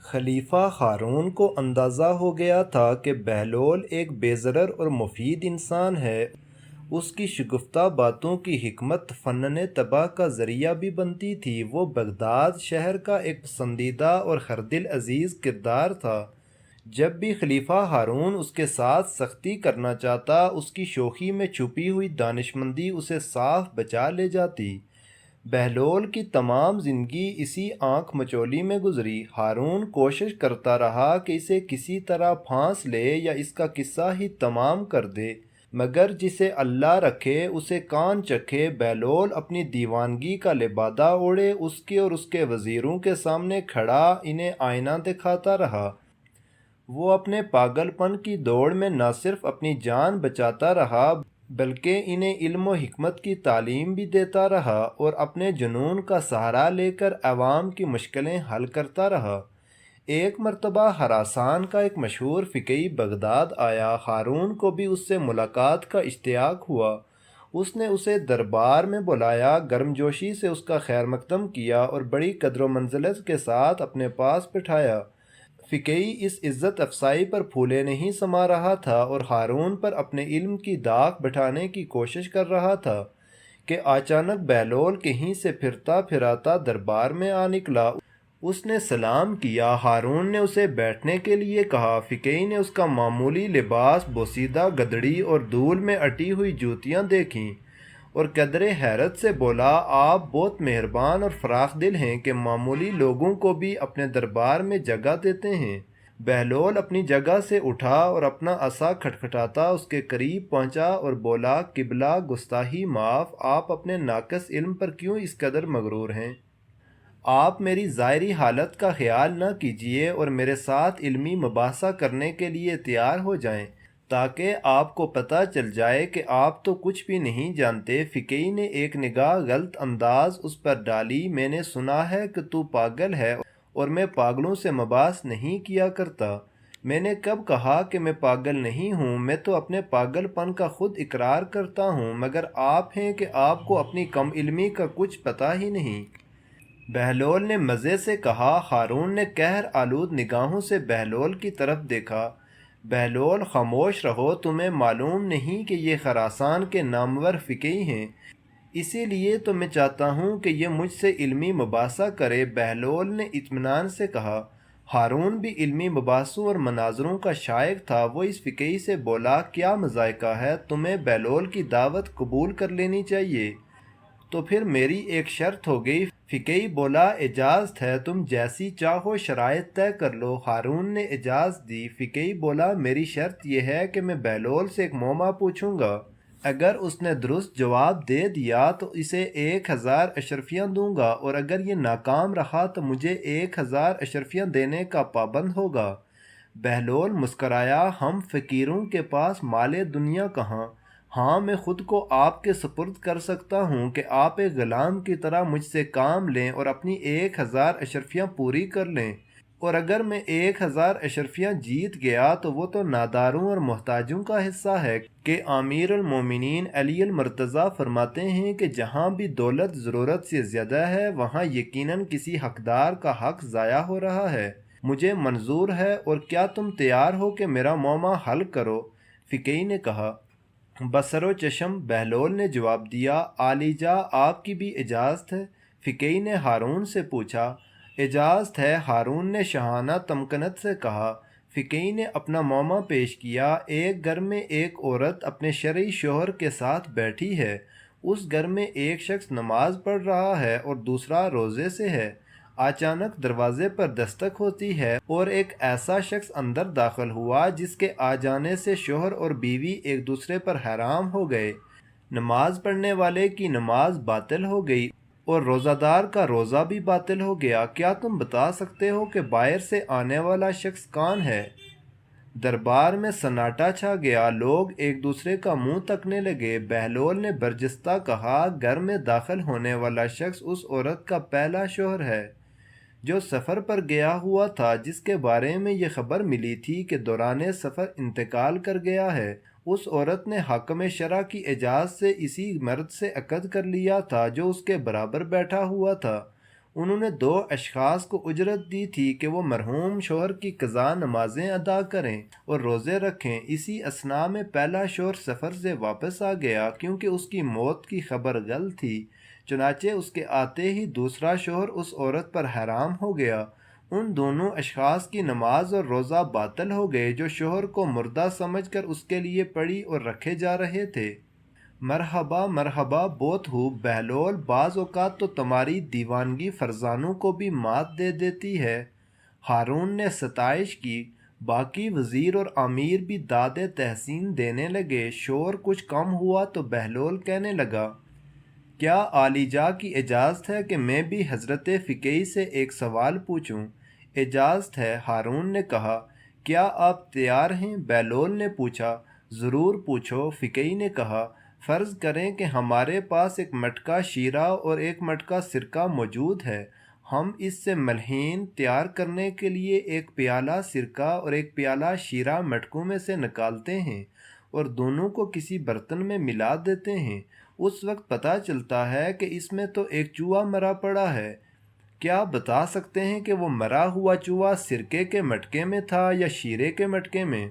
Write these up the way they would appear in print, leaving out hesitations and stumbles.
خلیفہ ہارون کو اندازہ ہو گیا تھا کہ بہلول ایک بے ضرر اور مفید انسان ہے۔ اس کی شگفتہ باتوں کی حکمت فنن طبع کا ذریعہ بھی بنتی تھی۔ وہ بغداد شہر کا ایک پسندیدہ اور ہردل عزیز کردار تھا۔ جب بھی خلیفہ ہارون اس کے ساتھ سختی کرنا چاہتا، اس کی شوخی میں چھپی ہوئی دانشمندی اسے صاف بچا لے جاتی۔ بہلول کی تمام زندگی اسی آنکھ مچولی میں گزری۔ ہارون کوشش کرتا رہا کہ اسے کسی طرح پھانس لے یا اس کا قصہ ہی تمام کر دے، مگر جسے اللہ رکھے اسے کان چکھے۔ بہلول اپنی دیوانگی کا لبادہ اوڑھے اس کے اور اس کے وزیروں کے سامنے کھڑا انہیں آئینہ دکھاتا رہا۔ وہ اپنے پاگل پن کی دوڑ میں نہ صرف اپنی جان بچاتا رہا بلکہ انہیں علم و حکمت کی تعلیم بھی دیتا رہا، اور اپنے جنون کا سہارا لے کر عوام کی مشکلیں حل کرتا رہا۔ ایک مرتبہ خراسان کا ایک مشہور فقیہ بغداد آیا۔ ہارون کو بھی اس سے ملاقات کا اشتیاق ہوا۔ اس نے اسے دربار میں بلایا، گرم جوشی سے اس کا خیر مقدم کیا اور بڑی قدر و منزلت کے ساتھ اپنے پاس بٹھایا۔ فقیہ اس عزت افزائی پر پھولے نہیں سما رہا تھا اور ہارون پر اپنے علم کی داغ بٹھانے کی کوشش کر رہا تھا کہ اچانک بہلول کہیں سے پھرتا پھراتا دربار میں آ نکلا۔ اس نے سلام کیا۔ ہارون نے اسے بیٹھنے کے لیے کہا۔ فقیہ نے اس کا معمولی لباس، بوسیدہ گدڑی اور دھول میں اٹی ہوئی جوتیاں دیکھیں اور قدرے حیرت سے بولا، آپ بہت مہربان اور فراخ دل ہیں کہ معمولی لوگوں کو بھی اپنے دربار میں جگہ دیتے ہیں۔ بہلول اپنی جگہ سے اٹھا اور اپنا عصا کھٹکھٹاتا اس کے قریب پہنچا اور بولا، قبلہ گستاخی معاف، آپ اپنے ناقص علم پر کیوں اس قدر مغرور ہیں؟ آپ میری ظاہری حالت کا خیال نہ کیجیے اور میرے ساتھ علمی مباحثہ کرنے کے لیے تیار ہو جائیں تاکہ آپ کو پتہ چل جائے کہ آپ تو کچھ بھی نہیں جانتے۔ فقیہ نے ایک نگاہ غلط انداز اس پر ڈالی۔ میں نے سنا ہے کہ تو پاگل ہے اور میں پاگلوں سے مباحث نہیں کیا کرتا۔ میں نے کب کہا کہ میں پاگل نہیں ہوں؟ میں تو اپنے پاگل پن کا خود اقرار کرتا ہوں، مگر آپ ہیں کہ آپ کو اپنی کم علمی کا کچھ پتہ ہی نہیں۔ بہلول نے مزے سے کہا۔ ہارون نے قہر آلود نگاہوں سے بہلول کی طرف دیکھا۔ بہلول، خاموش رہو، تمہیں معلوم نہیں کہ یہ خراسان کے نامور فقیہ ہیں، اسی لیے تو میں چاہتا ہوں کہ یہ مجھ سے علمی مباحثہ کرے۔ بہلول نے اطمینان سے کہا۔ ہارون بھی علمی مباحثوں اور مناظروں کا شائق تھا۔ وہ اس فقیہ سے بولا، کیا مذائقہ ہے، تمہیں بہلول کی دعوت قبول کر لینی چاہیے۔ تو پھر میری ایک شرط ہو گئی۔ فقیہ بولا، اجازت ہے، تم جیسی چاہو شرائط طے کر لو۔ ہارون نے اجازت دی۔ فقیہ بولا، میری شرط یہ ہے کہ میں بہلول سے ایک معمہ پوچھوں گا، اگر اس نے درست جواب دے دیا تو اسے 1000 اشرفیاں دوں گا، اور اگر یہ ناکام رہا تو مجھے 1000 اشرفیاں دینے کا پابند ہوگا۔ بہلول مسکرایا، ہم فقیروں کے پاس مال دنیا کہاں؟ ہاں، میں خود کو آپ کے سپرد کر سکتا ہوں کہ آپ ایک غلام کی طرح مجھ سے کام لیں اور اپنی 1000 اشرفیاں پوری کر لیں، اور اگر میں 1000 اشرفیاں جیت گیا تو وہ تو ناداروں اور محتاجوں کا حصہ ہے کہ امیر المومنین علی المرتضیٰ فرماتے ہیں کہ جہاں بھی دولت ضرورت سے زیادہ ہے وہاں یقیناً کسی حقدار کا حق ضائع ہو رہا ہے۔ مجھے منظور ہے، اور کیا تم تیار ہو کہ میرا معمہ حل کرو؟ فقیہ نے کہا۔ بصر و چشم، بہلول نے جواب دیا۔ عالی جاں، آپ کی بھی اجازت ہے؟ فقیہ نے ہارون سے پوچھا۔ اجازت ہے، ہارون نے شاہانہ تمکنت سے کہا۔ فقیہ نے اپنا معمہ پیش کیا۔ ایک گھر میں ایک عورت اپنے شرعی شوہر کے ساتھ بیٹھی ہے۔ اس گھر میں ایک شخص نماز پڑھ رہا ہے اور دوسرا روزے سے ہے۔ اچانک دروازے پر دستک ہوتی ہے اور ایک ایسا شخص اندر داخل ہوا جس کے آ جانے سے شوہر اور بیوی ایک دوسرے پر حیران ہو گئے۔ نماز پڑھنے والے کی نماز باطل ہو گئی اور روزہ دار کا روزہ بھی باطل ہو گیا۔ کیا تم بتا سکتے ہو کہ باہر سے آنے والا شخص کون ہے؟ دربار میں سناٹا چھا گیا۔ لوگ ایک دوسرے کا منہ تکنے لگے۔ بہلول نے برجستہ کہا، گھر میں داخل ہونے والا شخص اس عورت کا پہلا شوہر ہے جو سفر پر گیا ہوا تھا، جس کے بارے میں یہ خبر ملی تھی کہ دوران سفر انتقال کر گیا ہے۔ اس عورت نے حاکم شرع کی اجازت سے اسی مرد سے عقد کر لیا تھا جو اس کے برابر بیٹھا ہوا تھا۔ انہوں نے 2 اشخاص کو اجرت دی تھی کہ وہ مرحوم شوہر کی قضا نمازیں ادا کریں اور روزے رکھیں۔ اسی اثناء میں پہلا شوہر سفر سے واپس آ گیا کیونکہ اس کی موت کی خبر غل تھی، چنانچہ اس کے آتے ہی دوسرا شوہر اس عورت پر حرام ہو گیا۔ ان دونوں اشخاص کی نماز اور روزہ باطل ہو گئے جو شوہر کو مردہ سمجھ کر اس کے لیے پڑی اور رکھے جا رہے تھے۔ مرحبا مرحبا بہت ہو بہلول، بعض اوقات تو تمہاری دیوانگی فرزانوں کو بھی مات دے دیتی ہے۔ ہارون نے ستائش کی۔ باقی وزیر اور امیر بھی داد تحسین دینے لگے۔ شور کچھ کم ہوا تو بہلول کہنے لگا، کیا عالیجا کی اجازت ہے کہ میں بھی حضرت فقیہ سے ایک سوال پوچھوں؟ اجازت ہے، ہارون نے کہا۔ کیا آپ تیار ہیں؟ بہلول نے پوچھا۔ ضرور پوچھو، فقیہ نے کہا۔ فرض کریں کہ ہمارے پاس ایک مٹکا شیرہ اور ایک مٹکا سرکہ موجود ہے۔ ہم اس سے ملحین تیار کرنے کے لیے ایک پیالہ سرکہ اور ایک پیالہ شیرہ مٹکوں میں سے نکالتے ہیں اور دونوں کو کسی برتن میں ملا دیتے ہیں۔ اس وقت پتہ چلتا ہے کہ اس میں تو ایک چوہا مرا پڑا ہے۔ کیا بتا سکتے ہیں کہ وہ مرا ہوا چوہا سرکے کے مٹکے میں تھا یا شیرے کے مٹکے میں؟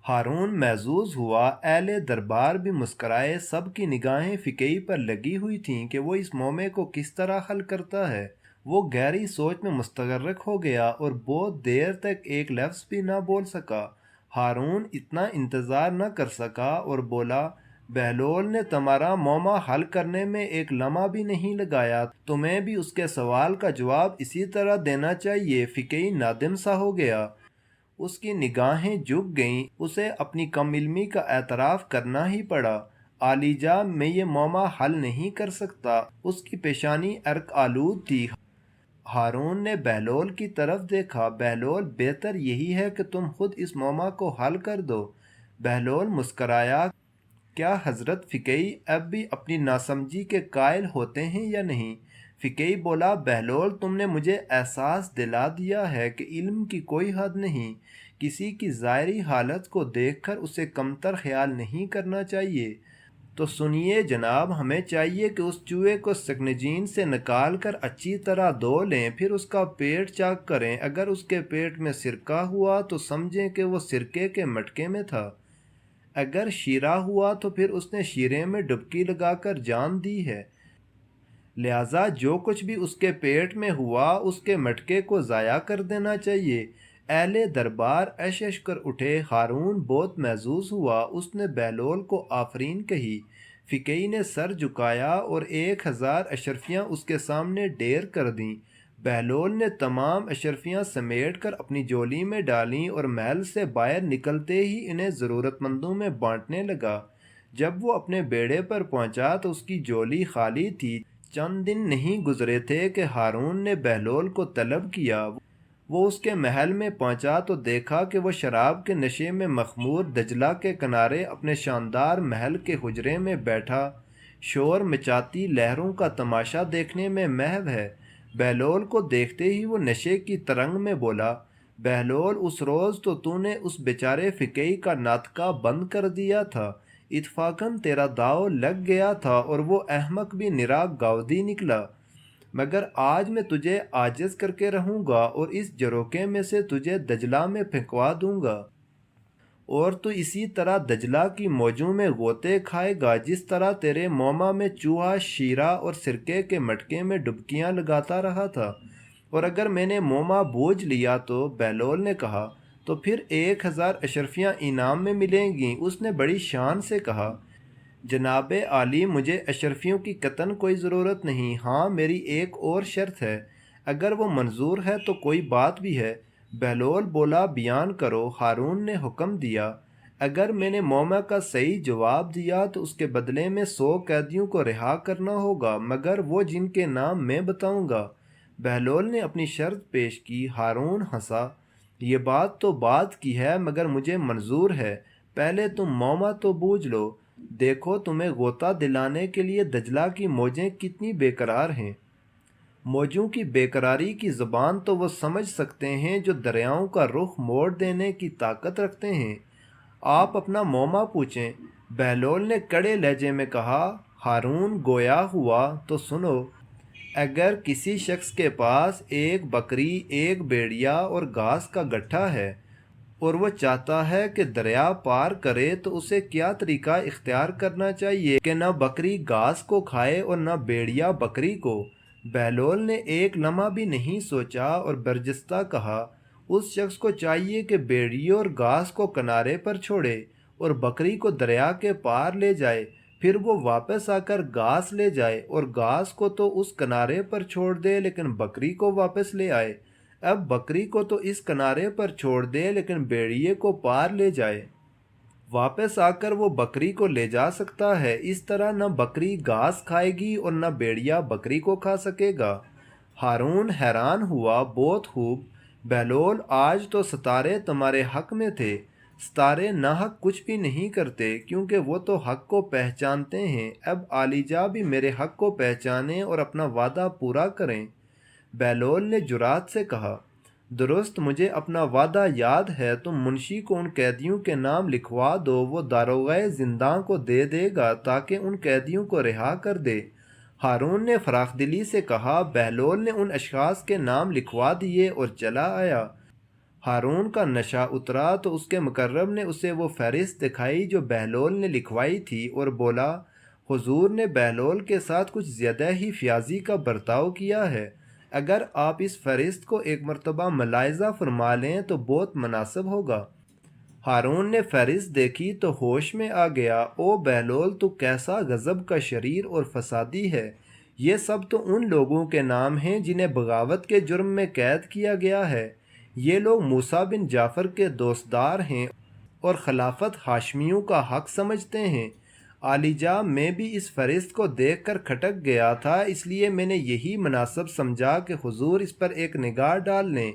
ہارون محظوظ ہوا۔ اہل دربار بھی مسکرائے۔ سب کی نگاہیں فقیہ پر لگی ہوئی تھیں کہ وہ اس معاملے کو کس طرح حل کرتا ہے۔ وہ گہری سوچ میں مستغرق ہو گیا اور بہت دیر تک ایک لفظ بھی نہ بول سکا۔ ہارون اتنا انتظار نہ کر سکا اور بولا، بہلول نے تمہارا معاملہ حل کرنے میں ایک لمحہ بھی نہیں لگایا، تمہیں بھی اس کے سوال کا جواب اسی طرح دینا چاہیے۔ فقیہ نادم سا ہو گیا۔ اس کی نگاہیں جھک گئیں۔ اسے اپنی کم علمی کا اعتراف کرنا ہی پڑا۔ عالیجا، میں یہ معاملہ حل نہیں کر سکتا۔ اس کی پیشانی عرق آلود تھی۔ ہارون نے بہلول کی طرف دیکھا۔ بہلول، بہتر یہی ہے کہ تم خود اس معاملہ کو حل کر دو۔ بہلول مسکرایا۔ کیا حضرت فقیہ اب بھی اپنی ناسمجھی کے قائل ہوتے ہیں یا نہیں؟ فقیہ بولا، بہلول، تم نے مجھے احساس دلا دیا ہے کہ علم کی کوئی حد نہیں۔ کسی کی ظاہری حالت کو دیکھ کر اسے کمتر خیال نہیں کرنا چاہیے۔ تو سنیے جناب، ہمیں چاہیے کہ اس چوہے کو سکنجین سے نکال کر اچھی طرح دھو لیں، پھر اس کا پیٹ چاک کریں۔ اگر اس کے پیٹ میں سرکہ ہوا تو سمجھیں کہ وہ سرکے کے مٹکے میں تھا۔ اگر شیرہ ہوا تو پھر اس نے شیرے میں ڈبکی لگا کر جان دی ہے۔ لہٰذا جو کچھ بھی اس کے پیٹ میں ہوا اس کے مٹکے کو ضائع کر دینا چاہیے۔ اہل دربار اش اش کر اٹھے۔ ہارون بہت محظوظ ہوا۔ اس نے بہلول کو آفرین کہی۔ فقیہ نے سر جھکایا اور 1000 اشرفیاں اس کے سامنے ڈھیر کر دیں۔ بہلول نے تمام اشرفیاں سمیٹ کر اپنی جولی میں ڈالیں اور محل سے باہر نکلتے ہی انہیں ضرورت مندوں میں بانٹنے لگا۔ جب وہ اپنے بیڑے پر پہنچا تو اس کی جولی خالی تھی۔ چند دن نہیں گزرے تھے کہ ہارون نے بہلول کو طلب کیا۔ وہ اس کے محل میں پہنچا تو دیکھا کہ وہ شراب کے نشے میں مخمور دجلہ کے کنارے اپنے شاندار محل کے حجرے میں بیٹھا شور مچاتی لہروں کا تماشا دیکھنے میں محو ہے۔ بہلول کو دیکھتے ہی وہ نشے کی ترنگ میں بولا، بہلول، اس روز تو نے اس بیچارے فقیہ کا ناطقہ بند کر دیا تھا۔ اتفاقاً تیرا داؤ لگ گیا تھا اور وہ احمق بھی نرا گاودی نکلا، مگر آج میں تجھے عاجز کر کے رہوں گا اور اس جروکے میں سے تجھے دجلہ میں پھینکوا دوں گا، اور تو اسی طرح دجلہ کی موجوں میں غوطے کھائے گا جس طرح تیرے موما میں چوہا شیرہ اور سرکے کے مٹکے میں ڈبکیاں لگاتا رہا تھا۔ اور اگر میں نے موما بوجھ لیا تو، بہلول نے کہا، تو پھر 1000 اشرفیاں انعام میں ملیں گی۔ اس نے بڑی شان سے کہا، جناب عالی، مجھے اشرفیوں کی قطعاً کوئی ضرورت نہیں۔ ہاں، میری ایک اور شرط ہے، اگر وہ منظور ہے تو کوئی بات بھی ہے۔ بہلول بولا، بیان کرو۔ ہارون نے حکم دیا، اگر میں نے موما کا صحیح جواب دیا تو اس کے بدلے میں 100 قیدیوں کو رہا کرنا ہوگا، مگر وہ جن کے نام میں بتاؤں گا۔ بہلول نے اپنی شرط پیش کی۔ ہارون ہنسا، یہ بات تو بات کی ہے، مگر مجھے منظور ہے۔ پہلے تم موما تو بوجھ لو۔ دیکھو، تمہیں غوطہ دلانے کے لیے دجلہ کی موجیں کتنی بے قرار ہیں۔ موجوں کی بے قراری کی زبان تو وہ سمجھ سکتے ہیں جو دریاؤں کا رخ موڑ دینے کی طاقت رکھتے ہیں۔ آپ اپنا موما پوچھیں۔ بہلول نے کڑے لہجے میں کہا۔ ہارون گویا ہوا، تو سنو۔ اگر کسی شخص کے پاس ایک بکری، ایک بھیڑیا اور گھاس کا گٹھا ہے اور وہ چاہتا ہے کہ دریا پار کرے تو اسے کیا طریقہ اختیار کرنا چاہیے کہ نہ بکری گھاس کو کھائے اور نہ بھیڑیا بکری کو؟ بہلول نے ایک لمحہ بھی نہیں سوچا اور برجستہ کہا، اس شخص کو چاہیے کہ بھیڑیے اور گھاس کو کنارے پر چھوڑے اور بکری کو دریا کے پار لے جائے، پھر وہ واپس آ کر گھاس لے جائے اور گھاس کو تو اس کنارے پر چھوڑ دے لیکن بکری کو واپس لے آئے۔ اب بکری کو تو اس کنارے پر چھوڑ دے لیکن بھیڑیے کو پار لے جائے، واپس آ کر وہ بکری کو لے جا سکتا ہے۔ اس طرح نہ بکری گھاس کھائے گی اور نہ بھیڑیا بکری کو کھا سکے گا۔ ہارون حیران ہوا، بہت خوب بہلول، آج تو ستارے تمہارے حق میں تھے۔ ستارے ناحق کچھ بھی نہیں کرتے کیونکہ وہ تو حق کو پہچانتے ہیں۔ اب عالیجا بھی میرے حق کو پہچانیں اور اپنا وعدہ پورا کریں۔ بہلول نے جرات سے کہا، درست، مجھے اپنا وعدہ یاد ہے، تم منشی کو ان قیدیوں کے نام لکھوا دو، وہ داروغہ زنداں کو دے دے گا تاکہ ان قیدیوں کو رہا کر دے۔ ہارون نے فراخ دلی سے کہا۔ بہلول نے ان اشخاص کے نام لکھوا دیے اور چلا آیا۔ ہارون کا نشہ اترا تو اس کے مقرب نے اسے وہ فہرست دکھائی جو بہلول نے لکھوائی تھی اور بولا، حضور نے بہلول کے ساتھ کچھ زیادہ ہی فیاضی کا برتاؤ کیا ہے۔ اگر آپ اس فہرست کو ایک مرتبہ ملاحظہ فرما لیں تو بہت مناسب ہوگا۔ ہارون نے فہرست دیکھی تو ہوش میں آ گیا۔ او بہلول، تو کیسا غضب کا شریر اور فسادی ہے! یہ سب تو ان لوگوں کے نام ہیں جنہیں بغاوت کے جرم میں قید کیا گیا ہے۔ یہ لوگ موسیٰ بن جعفر کے دوستدار ہیں اور خلافت ہاشمیوں کا حق سمجھتے ہیں۔ عالیجا، میں بھی اس فہرست کو دیکھ کر کھٹک گیا تھا، اس لیے میں نے یہی مناسب سمجھا کہ حضور اس پر ایک نگاہ ڈال لیں۔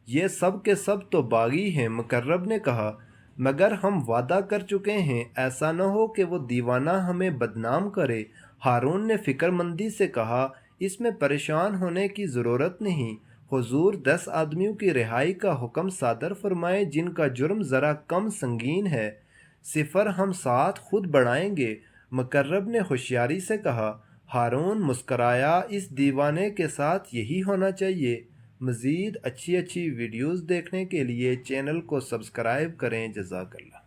یہ سب کے سب تو باغی ہیں، مقرب نے کہا، مگر ہم وعدہ کر چکے ہیں، ایسا نہ ہو کہ وہ دیوانہ ہمیں بدنام کرے۔ ہارون نے فکر مندی سے کہا، اس میں پریشان ہونے کی ضرورت نہیں۔ حضور 10 آدمیوں کی رہائی کا حکم صادر فرمائے جن کا جرم ذرا کم سنگین ہے، صفر ہم 7 خود بڑھائیں گے۔ مقرب نے ہوشیاری سے کہا۔ ہارون مسکرایا، اس دیوانے کے ساتھ یہی ہونا چاہیے۔ مزید اچھی ویڈیوز دیکھنے کے لیے چینل کو سبسکرائب کریں۔ جزاک اللہ۔